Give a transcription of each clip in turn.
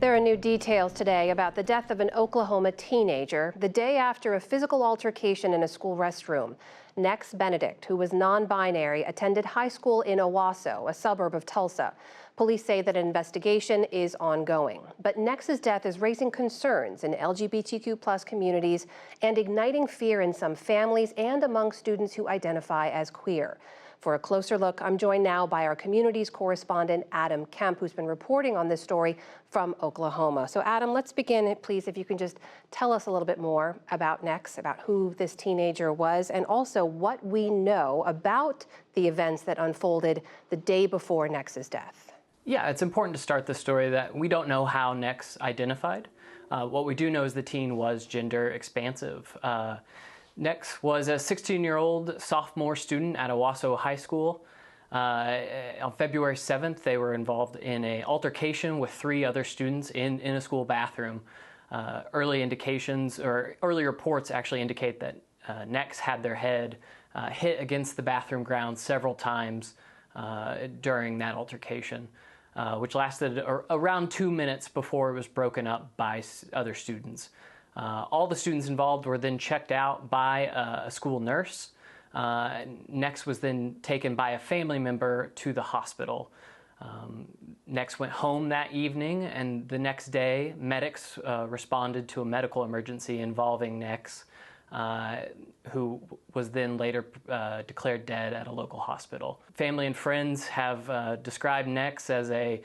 There are new details today about the death of an Oklahoma teenager the day after a physical altercation in a school restroom. Nex Benedict, who was non-binary, attended high school in Owasso, a suburb of Tulsa. Police say that an investigation is ongoing. But Nex's death is raising concerns in LGBTQ+ communities and igniting fear in some families and among students who identify as queer. For a closer look, I'm joined now by our communities correspondent, Adam Kemp, who's been reporting on this story from Oklahoma. So Adam, let's begin, please, if you can just tell us a little bit more about Nex, about who this teenager was, and also what we know about the events that unfolded the day before Nex's death. Yeah, it's important to start the story that we don't know how Nex identified. What we do know is the teen was gender expansive. Nex was a 16-year-old sophomore student at Owasso High School. On February 7th, they were involved in an altercation with 3 other students in a school bathroom. Early indications, or early reports actually indicate that Nex had their head hit against the bathroom ground several times during that altercation, which lasted around 2 minutes before it was broken up by other students. All the students involved were then checked out by a school nurse. Nex was then taken by a family member to the hospital. Nex went home that evening, and the next day, medics responded to a medical emergency involving Nex, who was then later declared dead at a local hospital. Family and friends have described Nex as a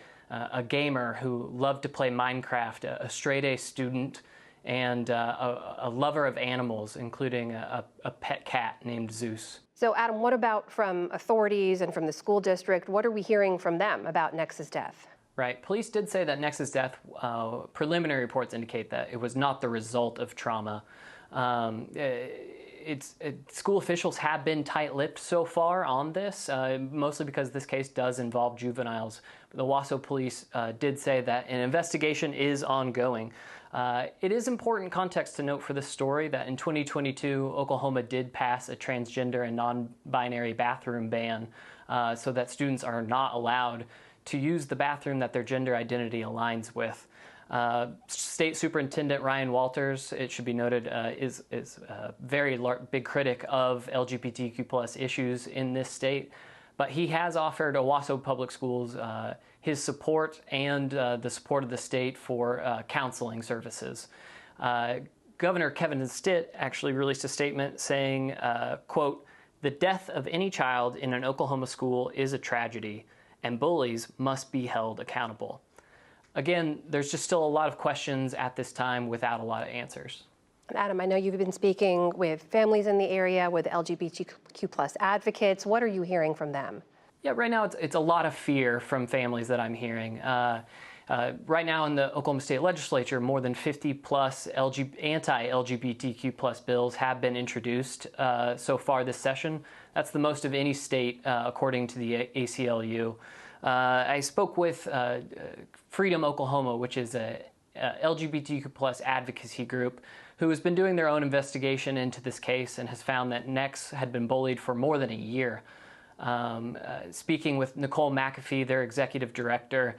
gamer who loved to play Minecraft, a straight-A student, and a lover of animals, including a pet cat named Zeus. So Adam, what about from authorities and from the school district? What are we hearing from them about Nex's death? Right. Police did say that Nex's death, preliminary reports indicate that it was not the result of trauma. School officials have been tight-lipped so far on this, mostly because this case does involve juveniles. The Owasso police did say that an investigation is ongoing. It is important context to note for this story that in 2022, Oklahoma did pass a transgender and non-binary bathroom ban so that students are not allowed to use the bathroom that their gender identity aligns with. State Superintendent Ryan Walters, it should be noted, is a very big critic of LGBTQ+ issues in this state, but he has offered Owasso Public Schools his support and the support of the state for counseling services. Governor Kevin Stitt actually released a statement saying, quote, "The death of any child in an Oklahoma school is a tragedy, and bullies must be held accountable." Again, there's just still a lot of questions at this time without a lot of answers. Adam, I know you've been speaking with families in the area, with LGBTQ+ advocates. What are you hearing from them? Yeah, right now it's a lot of fear from families that I'm hearing. Right now in the Oklahoma State Legislature, more than 50+ anti-LGBTQ+ bills have been introduced so far this session. That's the most of any state, according to the ACLU. I spoke with Freedom Oklahoma, which is a LGBTQ+ advocacy group who has been doing their own investigation into this case and has found that Nex had been bullied for more than a year. Speaking with Nicole McAfee, their executive director,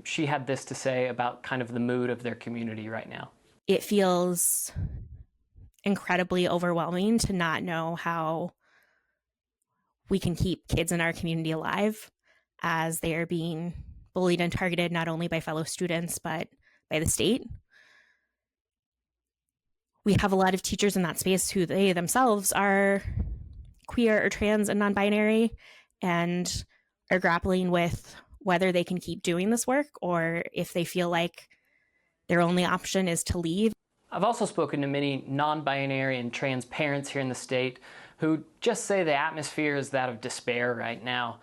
she had this to say about kind of the mood of their community right now. It feels incredibly overwhelming to not know how we can keep kids in our community alive as they are being bullied and targeted not only by fellow students, but by the state. We have a lot of teachers in that space who they themselves are queer or trans and non-binary and are grappling with whether they can keep doing this work or if they feel like their only option is to leave. I've also spoken to many non-binary and trans parents here in the state who just say the atmosphere is that of despair right now.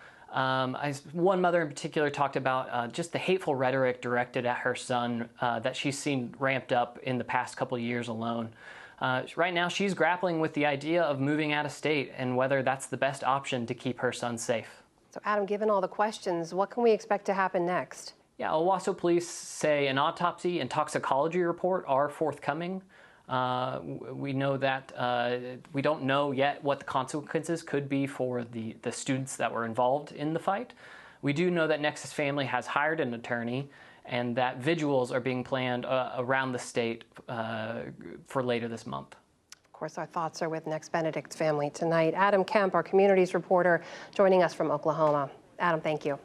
One mother in particular talked about just the hateful rhetoric directed at her son that she's seen ramped up in the past couple of years alone. Right now, she's grappling with the idea of moving out of state and whether that's the best option to keep her son safe. So Adam, given all the questions, what can we expect to happen next? Yeah, Owasso police say an autopsy and toxicology report are forthcoming. We know that we don't know yet what the consequences could be for the students that were involved in the fight. We do know that Nex's family has hired an attorney and that vigils are being planned around the state for later this month. Of course, our thoughts are with Next Benedict's family tonight. Adam Kemp, our communities reporter, joining us from Oklahoma. Adam, thank you.